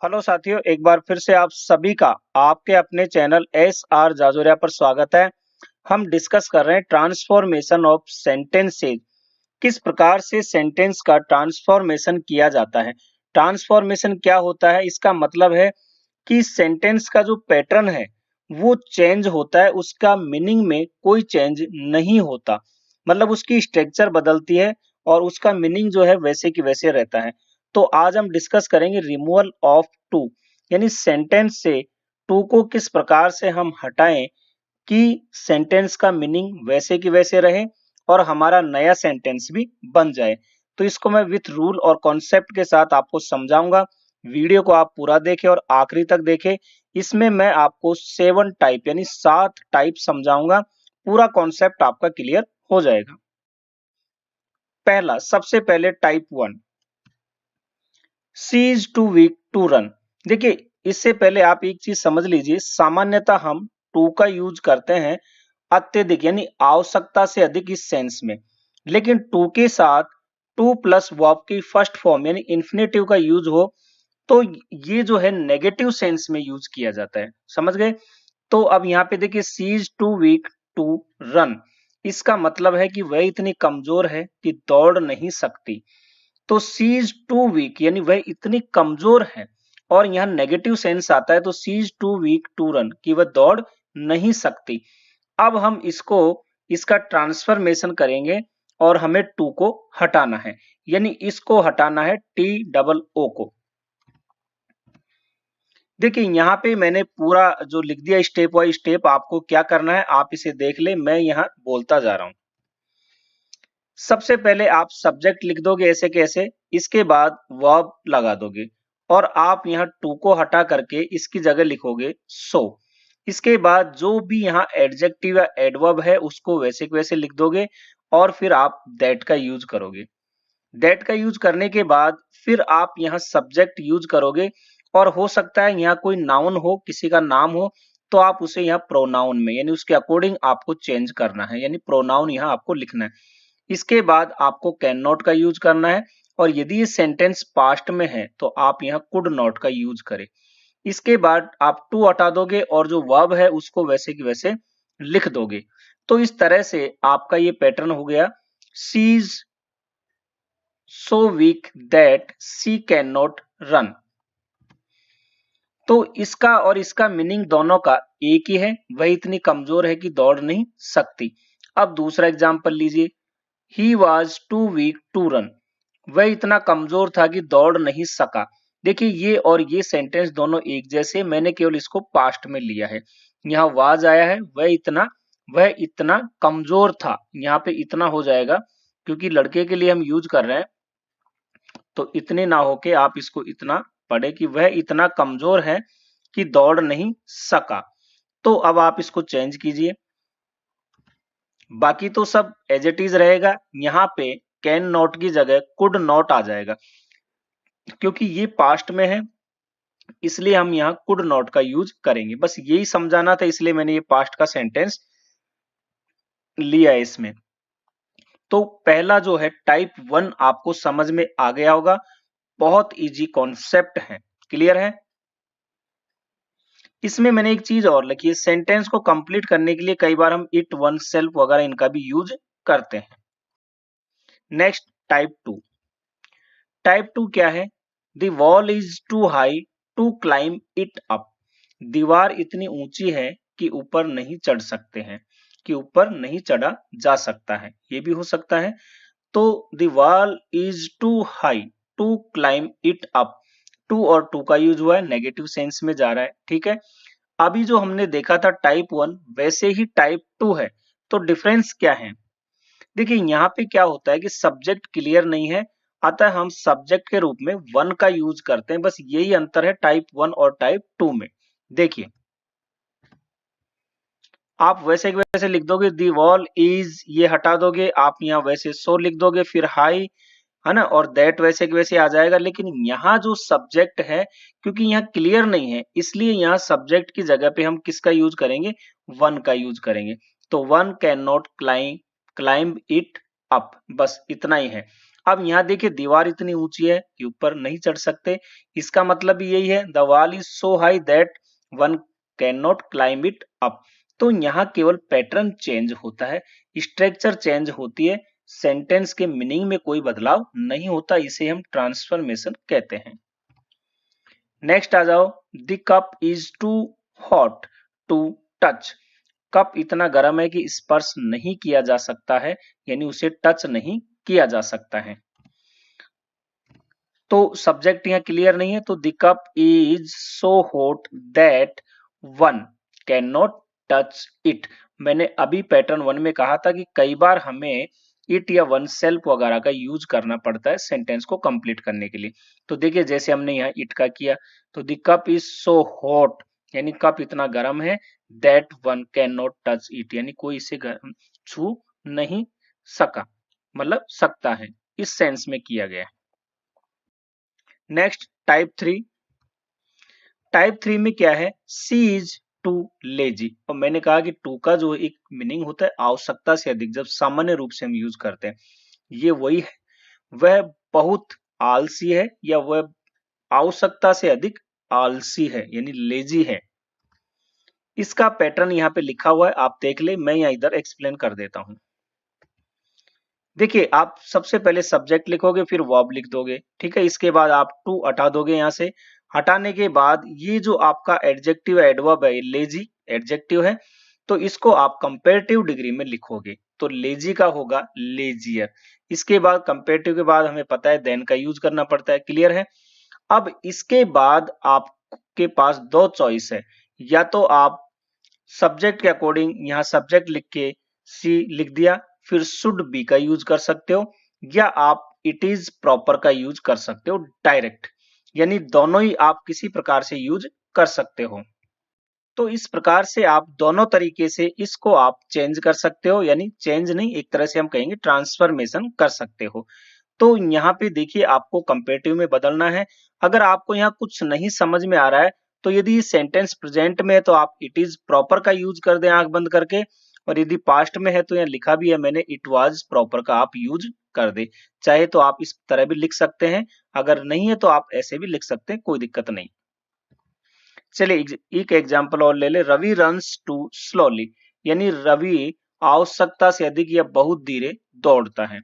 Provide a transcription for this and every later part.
Hello साथियों, एक बार फिर से आप सभी का आपके अपने चैनल एस आर जाजोरिया पर स्वागत है। हम डिस्कस कर रहे हैं ट्रांसफॉर्मेशन ऑफ सेंटेंसेज। किस प्रकार से सेंटेंस का ट्रांसफॉर्मेशन किया जाता है। ट्रांसफॉर्मेशन क्या होता है, इसका मतलब है कि सेंटेंस का जो पैटर्न है वो चेंज होता है, उसका मीनिंग में कोई चेंज नहीं होता। मतलब उसकी स्ट्रक्चर बदलती है और उसका मीनिंग जो है वैसे की वैसे रहता है। तो आज हम डिस्कस करेंगे रिमूवल ऑफ टू, यानी सेंटेंस से टू को किस प्रकार से हम हटाएं कि सेंटेंस का मीनिंग वैसे की वैसे रहे और हमारा नया सेंटेंस भी बन जाए। तो इसको मैं विथ रूल और कॉन्सेप्ट के साथ आपको समझाऊंगा। वीडियो को आप पूरा देखें और आखिरी तक देखें। इसमें मैं आपको 7 टाइप यानी 7 टाइप समझाऊंगा। पूरा कॉन्सेप्ट आपका क्लियर हो जाएगा। पहला, सबसे पहले type 1, she is too weak to run. देखिए, इससे पहले आप एक चीज समझ लीजिए, सामान्यतः हम टू का यूज करते हैं अत्यधिक यानी आवश्यकता से अधिक इस सेंस में, लेकिन टू के साथ टू प्लस वर्ब की फर्स्ट फॉर्म यानी इन्फिनेटिव का यूज हो तो ये जो है नेगेटिव सेंस में यूज किया जाता है। समझ गए? तो अब यहाँ पे देखिए, she is too weak to run, इसका मतलब है कि वह इतनी कमजोर है कि दौड़ नहीं सकती। तो सी इज टू वीक यानी वह इतनी कमजोर है, और यहाँ नेगेटिव सेंस आता है तो she is too weak to run कि वह दौड़ नहीं सकती। अब हम इसका ट्रांसफॉर्मेशन करेंगे और हमें टू को हटाना है, यानी इसको हटाना है टी डबल ओ को। देखिए, यहाँ पे मैंने पूरा जो लिख दिया स्टेप बाय स्टेप, आपको क्या करना है आप इसे देख ले, मैं यहाँ बोलता जा रहा हूं। सबसे पहले आप सब्जेक्ट लिख दोगे ऐसे कैसे, इसके बाद वर्ब लगा दोगे और आप यहाँ टू को हटा करके इसकी जगह लिखोगे सो। इसके बाद जो भी यहाँ एडजेक्टिव या एडवर्ब है उसको वैसे के वैसे लिख दोगे और फिर आप दैट का यूज करोगे। दैट का यूज करने के बाद फिर आप यहाँ सब्जेक्ट यूज करोगे, और हो सकता है यहाँ कोई नाउन हो, किसी का नाम हो, तो आप उसे यहाँ प्रोनाउन में यानी उसके अकॉर्डिंग आपको चेंज करना है, यानी प्रोनाउन यहाँ आपको लिखना है। इसके बाद आपको कैन नॉट का यूज करना है, और यदि ये सेंटेंस पास्ट में है तो आप यहाँ कुड नॉट का यूज करें। इसके बाद आप टू हटा दोगे और जो वर्ब है उसको वैसे की वैसे लिख दोगे। तो इस तरह से आपका ये पैटर्न हो गया, सी is so weak that she cannot run। तो इसका और इसका मीनिंग दोनों का एक ही है, वह इतनी कमजोर है कि दौड़ नहीं सकती। अब दूसरा एग्जांपल लीजिए, he was too weak to run, वह इतना कमजोर था कि दौड़ नहीं सका। देखिए, ये और ये सेंटेंस दोनों एक जैसे, मैंने केवल इसको पास्ट में लिया है। यहाँ वाज आया है, वह इतना कमजोर था, यहाँ पे इतना हो जाएगा क्योंकि लड़के के लिए हम यूज कर रहे हैं, तो इतने ना होके आप इसको इतना पढ़े कि वह इतना कमजोर है कि दौड़ नहीं सका। तो अब आप इसको चेंज कीजिए, बाकी तो सब एज इट इज रहेगा। यहाँ पे कैन नॉट की जगह कुड नॉट आ जाएगा, क्योंकि ये पास्ट में है इसलिए हम यहाँ कुड नॉट का यूज करेंगे। बस यही समझाना था, इसलिए मैंने ये पास्ट का सेंटेंस लिया है इसमें। तो पहला जो है टाइप 1 आपको समझ में आ गया होगा, बहुत इजी कॉन्सेप्ट है। क्लियर है? इसमें मैंने एक चीज और लिखी है, सेंटेंस को कंप्लीट करने के लिए कई बार हम इट, वन, सेल्फ वगैरह इनका भी यूज करते हैं। Next type 2। टाइप 2 क्या है? The wall is too high to climb it up. दीवार इतनी ऊंची है कि ऊपर नहीं चढ़ सकते हैं, कि ऊपर नहीं चढ़ा जा सकता है, ये भी हो सकता है। तो the wall is too high to climb it up, too और टू का यूज हुआ है, नेगेटिव सेंस में जा रहा है। ठीक है, अभी जो हमने देखा था टाइप 1 वैसे ही टाइप 2 है। तो डिफरेंस क्या है? देखिए, यहाँ पे क्या होता है कि सब्जेक्ट क्लियर नहीं है, अतः हम सब्जेक्ट के रूप में वन का यूज करते हैं। बस यही अंतर है टाइप 1 और टाइप 2 में। देखिए, आप वैसे के वैसे लिख दोगे, दी वॉल इज, ये हटा दोगे, आप यहाँ वैसे सो लिख दोगे, फिर हाई, है ना, और दैट वैसे के वैसे आ जाएगा। लेकिन यहाँ जो सब्जेक्ट है, क्योंकि यहाँ क्लियर नहीं है, इसलिए यहाँ सब्जेक्ट की जगह पे हम किसका यूज करेंगे? वन का यूज करेंगे। तो one can not climb it up, बस इतना ही है। अब यहाँ देखिए दीवार इतनी ऊंची है कि ऊपर नहीं चढ़ सकते, इसका मतलब यही है the wall is so high that one can not climb it up. तो यहाँ केवल पैटर्न चेंज होता है, स्ट्रक्चर चेंज होती है, सेंटेंस के मीनिंग में कोई बदलाव नहीं होता, इसे हम ट्रांसफॉर्मेशन कहते हैं। नेक्स्ट आ जाओ, the cup is too hot to touch. Cup इतना गर्म है कि स्पर्श नहीं किया जा सकता है, यानी उसे टच नहीं किया जा सकता है। तो सब्जेक्ट यहाँ क्लियर नहीं है, तो the cup is so hot that one can not touch it. मैंने अभी पैटर्न 1 में कहा था कि कई बार हमें इट या वन सेल्फ वगैरह का यूज करना पड़ता है सेंटेंस को कंप्लीट करने के लिए। तो देखिए जैसे हमने यहाँ इट का किया, तो the cup is so hot यानी कप इतना गर्म है, that one can not touch it यानी कोई इसे छू नहीं सका, मतलब सकता है, इस सेंस में किया गया है। Next type 3। टाइप 3 में क्या है, सी इज टू लेजी। और मैंने कहा कि टू का जो एक मीनिंग होता है आवश्यकता से अधिक, जब सामान्य रूप से हम यूज करते हैं, ये वही है, वह बहुत आलसी है या वह आवश्यकता से अधिक आलसी है यानी लेजी है। इसका पैटर्न यहाँ पे लिखा हुआ है, आप देख ले, मैं यहाँ इधर एक्सप्लेन कर देता हूं। देखिए आप सबसे पहले सब्जेक्ट लिखोगे, फिर वर्ब लिख दोगे, ठीक है। इसके बाद आप टू हटा दोगे, यहाँ से हटाने के बाद ये जो आपका एडजेक्टिव एडवर्ब है, लेजी एडजेक्टिव है, तो इसको आप कंपेरेटिव डिग्री में लिखोगे, तो लेजी का होगा लेजियर। इसके बाद कंपेरेटिव के बाद हमें पता है देन का यूज करना पड़ता है, क्लियर है। अब इसके बाद आपके पास दो चॉइस है, या तो आप सब्जेक्ट के अकॉर्डिंग यहाँ सब्जेक्ट लिख के सी लिख दिया, फिर शुड बी का यूज कर सकते हो, या आप इट इज प्रॉपर का यूज कर सकते हो डायरेक्ट, यानी दोनों ही आप किसी प्रकार से यूज कर सकते हो। तो इस प्रकार से आप दोनों तरीके से इसको आप चेंज कर सकते हो, यानी चेंज नहीं, एक तरह से हम कहेंगे ट्रांसफॉर्मेशन कर सकते हो। तो यहाँ पे देखिए आपको कंपेरेटिव में बदलना है। अगर आपको यहाँ कुछ नहीं समझ में आ रहा है, तो यदि सेंटेंस प्रेजेंट में है तो आप इट इज प्रॉपर का यूज कर दें आंख बंद करके, और यदि पास्ट में है तो यहाँ लिखा भी है मैंने इट वाज प्रॉपर का आप यूज कर दे। चाहे तो आप इस तरह भी लिख सकते हैं, अगर नहीं है तो आप ऐसे भी लिख सकते हैं, कोई दिक्कत नहीं। चलिए एक एग्जाम्पल और ले ले, रवि रन्स टू स्लोली, यानी रवि आवश्यकता से अधिक या बहुत धीरे दौड़ता है।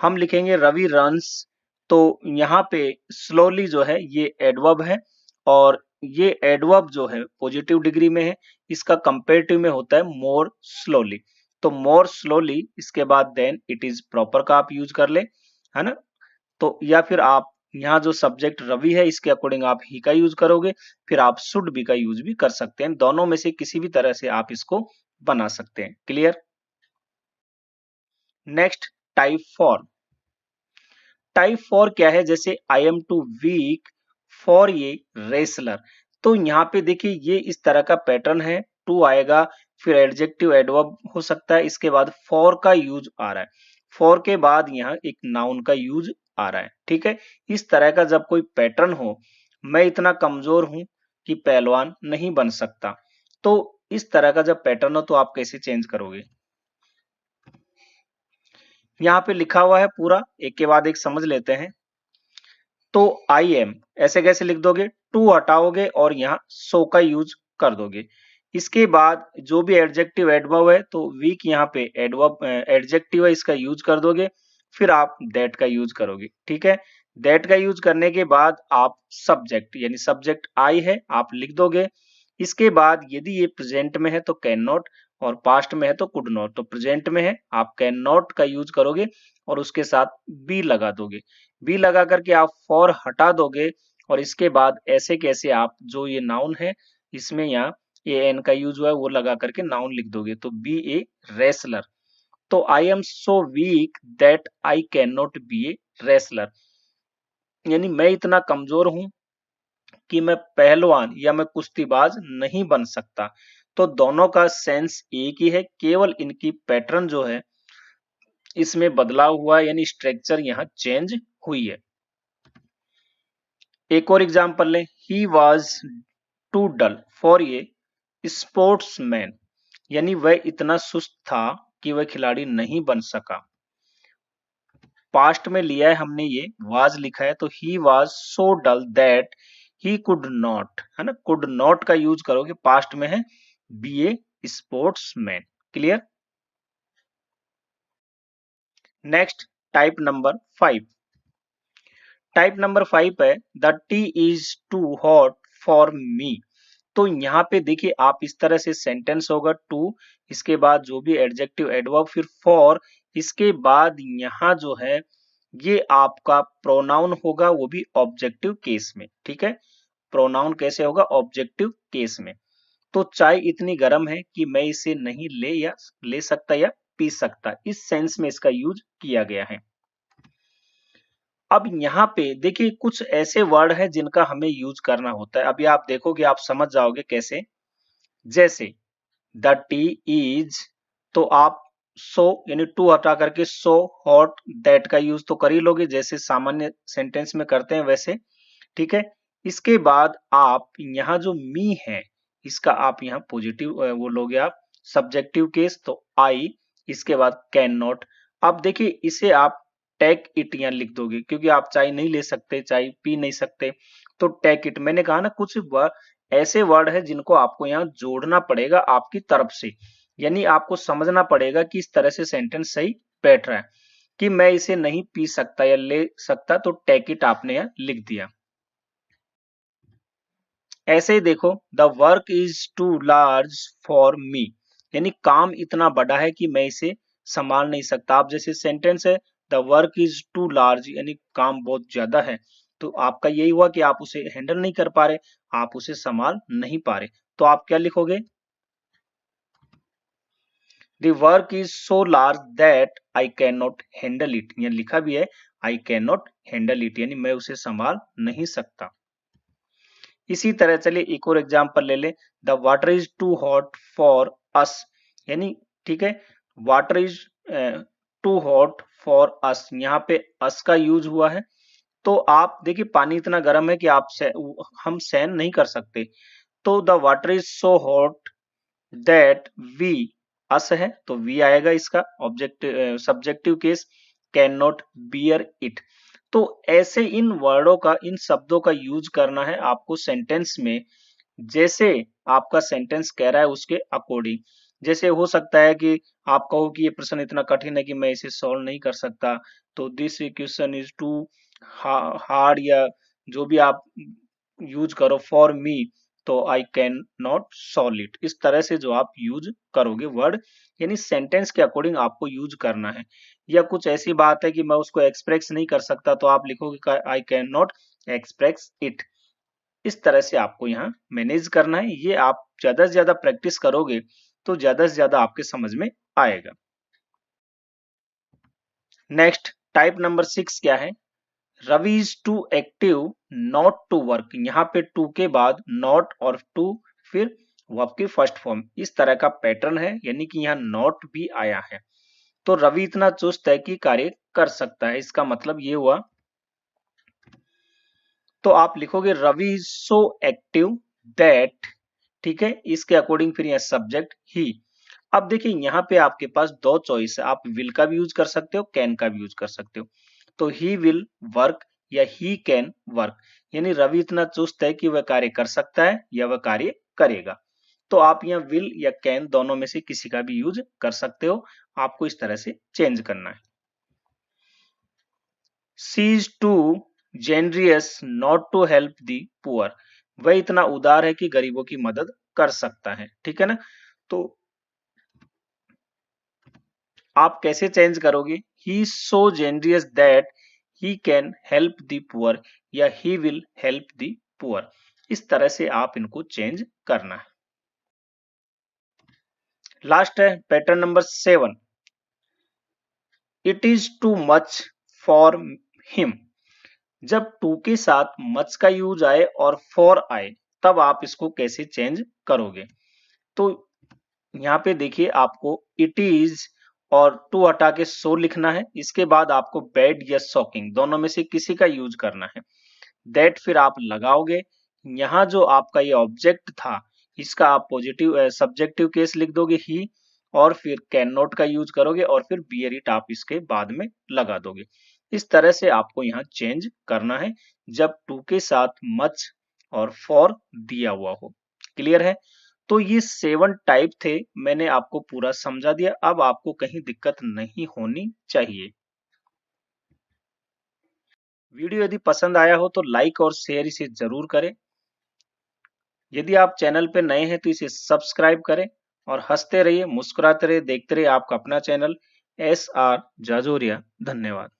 हम लिखेंगे रवि रन्स, तो यहाँ पे स्लोली जो है ये एडवर्ब है, और ये एडवर्ब जो है पॉजिटिव डिग्री में है, इसका कंपेरेटिव में होता है मोर स्लोली। तो मोर स्लोली, इसके बाद देन इट इज प्रॉपर का आप यूज कर ले, है ना। तो या फिर आप यहाँ जो सब्जेक्ट रवि है इसके अकॉर्डिंग आप ही का यूज करोगे, फिर आप शुड बी का यूज भी कर सकते हैं, दोनों में से किसी भी तरह से आप इसको बना सकते हैं, क्लियर। Next type 4। टाइप 4 क्या है, जैसे I am too weak for ये रेसलर। तो यहाँ पे देखिए ये इस तरह का पैटर्न है, टू आएगा, फिर एडजेक्टिव एडवर्ब हो सकता है, इसके बाद फॉर का यूज आ रहा है, फॉर के बाद यहाँ एक नाउन का यूज आ रहा है, ठीक है। इस तरह का जब कोई पैटर्न हो, मैं इतना कमजोर हूं कि पहलवान नहीं बन सकता, तो इस तरह का जब पैटर्न हो तो आप कैसे चेंज करोगे। यहाँ पे लिखा हुआ है पूरा, एक के बाद एक समझ लेते हैं। तो आई एम ऐसे कैसे लिख दोगे, टू हटाओगे और यहाँ सो का यूज कर दोगे। इसके बाद जो भी एडजेक्टिव एडवर्ब है, तो वीक यहाँ पे एडवर्ब एडजेक्टिव है, इसका यूज कर दोगे, फिर आप दैट का यूज करोगे, ठीक है। दैट का यूज करने के बाद आप सब्जेक्ट यानी सब्जेक्ट आई है आप लिख दोगे। इसके बाद यदि ये प्रेजेंट में है तो कैन नॉट, और पास्ट में है तो कुड नॉट। तो प्रेजेंट में है आप कैन नॉट का यूज करोगे और उसके साथ बी लगा दोगे, बी लगा करके आप फॉर हटा दोगे, और इसके बाद ऐसे कैसे आप जो ये नाउन है इसमें यहाँ ए एन का यूज हुआ है वो लगा करके नाउन लिख दोगे, तो बी ए रेसलर। तो I am so weak that I can not be a wrestler, यानी मैं इतना कमजोर हूं कि मैं पहलवान या मैं कुश्तीबाज नहीं बन सकता। तो दोनों का सेंस एक ही है, केवल इनकी पैटर्न जो है इसमें बदलाव हुआ है, यानी स्ट्रक्चर यहाँ चेंज हुई है। एक और एग्जांपल लें, he was too dull for a sportsman, यानी वह इतना सुस्त था कि वह खिलाड़ी नहीं बन सका। पास्ट में लिया है हमने, ये वाज लिखा है तो he was so dull that he could not, है ना, कुड नॉट का यूज करोगे, पास्ट में है be a sportsman. Clear. Next type number 5। Type number 5 है the tea is too hot for me. तो यहाँ पे देखिए आप इस तरह से सेंटेंस होगा टू, इसके बाद जो भी एडजेक्टिव एडवर्ब, फिर फॉर, इसके बाद यहाँ जो है ये आपका प्रोनाउन होगा, वो भी ऑब्जेक्टिव केस में। ठीक है, प्रोनाउन कैसे होगा, ऑब्जेक्टिव केस में। तो चाय इतनी गर्म है कि मैं इसे नहीं ले सकता या पी सकता, इस सेंस में इसका यूज किया गया है। अब यहाँ पे देखिए कुछ ऐसे वर्ड है जिनका हमें यूज करना होता है, अभी आप देखोगे आप समझ जाओगे कैसे। जैसे द टी इज, तो आप सो यानी टू हटा करके सो हॉट दैट का यूज तो कर ही लोगे, जैसे सामान्य सेंटेंस में करते हैं वैसे। ठीक है, इसके बाद आप यहाँ जो मी है इसका आप यहाँ पॉजिटिव वो लोगे आप सब्जेक्टिव केस, तो आई, इसके बाद कैन नॉट। अब देखिए इसे आप टेक इट यहाँ लिख दोगे, क्योंकि आप चाय नहीं ले सकते, चाय पी नहीं सकते, तो टेक इट। मैंने कहा ना कुछ ऐसे वर्ड है जिनको आपको यहाँ जोड़ना पड़ेगा आपकी तरफ से, यानी आपको समझना पड़ेगा कि इस तरह से सेंटेंस सही बैठ रहा है कि मैं इसे नहीं पी सकता या ले सकता, तो टेक इट आपने यहाँ लिख दिया। ऐसे ही देखो the work is too large for me, यानी काम इतना बड़ा है कि मैं इसे संभाल नहीं सकता। आप जैसे सेंटेंस है the work is too large, यानी काम बहुत ज्यादा है, तो आपका यही हुआ कि आप उसे हैंडल नहीं कर पा रहे, आप उसे संभाल नहीं पा रहे, तो आप क्या लिखोगे, the work is so large that I can not handle it, यहाँ लिखा भी है आई कैन नॉट हैंडल इट, यानी मैं उसे संभाल नहीं सकता। इसी तरह चलिए एक और एग्जांपल ले ले, the water is too hot for us, यानी ठीक है water is too hot for us, यहाँ पे अस का यूज हुआ है। तो आप देखिए पानी इतना गर्म है कि हम सहन नहीं कर सकते, तो the water is so hot that we, us है तो वी आएगा इसका objective subjective case, can not bear it. तो ऐसे इन वर्डों का, इन शब्दों का यूज करना है आपको सेंटेंस में, जैसे आपका सेंटेंस कह रहा है उसके अकॉर्डिंग। जैसे हो सकता है कि आप कहो कि ये प्रश्न इतना कठिन है कि मैं इसे सॉल्व नहीं कर सकता, तो this equation is too hard, या जो भी आप यूज करो फॉर मी, तो I can not solve it, इस तरह से जो आप यूज करोगे वर्ड, यानी सेंटेंस के अकॉर्डिंग आपको यूज करना है। या कुछ ऐसी बात है कि मैं उसको एक्सप्रेस नहीं कर सकता, तो आप लिखोगे आई कैन नॉट एक्सप्रेस इट। इस तरह से आपको यहाँ मैनेज करना है, ये आप ज्यादा से ज्यादा प्रैक्टिस करोगे तो ज्यादा से ज्यादा आपके समझ में आएगा। नेक्स्ट टाइप नंबर 6 क्या है, Ravi is too active not to work, यहाँ पे टू के बाद नॉट और टू, फिर वर्ब की फर्स्ट फॉर्म, इस तरह का पैटर्न है, यानी कि यहाँ नॉट भी आया है। तो रवि इतना चुस्त है कि कार्य कर सकता है, इसका मतलब ये हुआ, तो आप लिखोगे Ravi is so active that, ठीक है, इसके अकॉर्डिंग फिर यह सब्जेक्ट ही। अब देखिए यहाँ पे आपके पास दो चॉइस है, आप विल का भी यूज कर सकते हो, कैन का भी यूज कर सकते हो। तो ही विल वर्क या ही कैन वर्क, यानी रवि इतना चुस्त है कि वह कार्य कर सकता है या वह कार्य करेगा। तो आप यहाँ विल या कैन दोनों में से किसी का भी यूज कर सकते हो, आपको इस तरह से चेंज करना है। She is too generous not to help the poor, वह इतना उदार है कि गरीबों की मदद कर सकता है, ठीक है ना। तो आप कैसे चेंज करोगे, he is so generous that he can help the poor, या he will help the poor, इस तरह से आप इनको चेंज करना है। लास्ट है pattern number 7, it is too much for him. जब टू के साथ मच का यूज आए और फॉर आए, तब आप इसको कैसे चेंज करोगे। तो यहाँ पे देखिए आपको इट इज और टू हटा के सो लिखना है, इसके बाद आपको बैड या शॉकिंग दोनों में से किसी का यूज करना है। दैट फिर आप लगाओगे, यहाँ जो आपका ये ऑब्जेक्ट था इसका आप पॉजिटिव सब्जेक्टिव केस लिख दोगे ही, और फिर कैन नॉट का यूज करोगे और फिर बियर इट आप इसके बाद में लगा दोगे। इस तरह से आपको यहाँ चेंज करना है जब टू के साथ मच और फॉर दिया हुआ हो। क्लियर है? तो ये 7 टाइप थे, मैंने आपको पूरा समझा दिया। अब आपको कहीं दिक्कत नहीं होनी चाहिए। वीडियो यदि पसंद आया हो तो लाइक और शेयर इसे जरूर करें। यदि आप चैनल पे नए हैं तो इसे सब्सक्राइब करें और हंसते रहिए, मुस्कुराते रहिए, देखते रहिए आपका अपना चैनल SR जाजोरिया। धन्यवाद।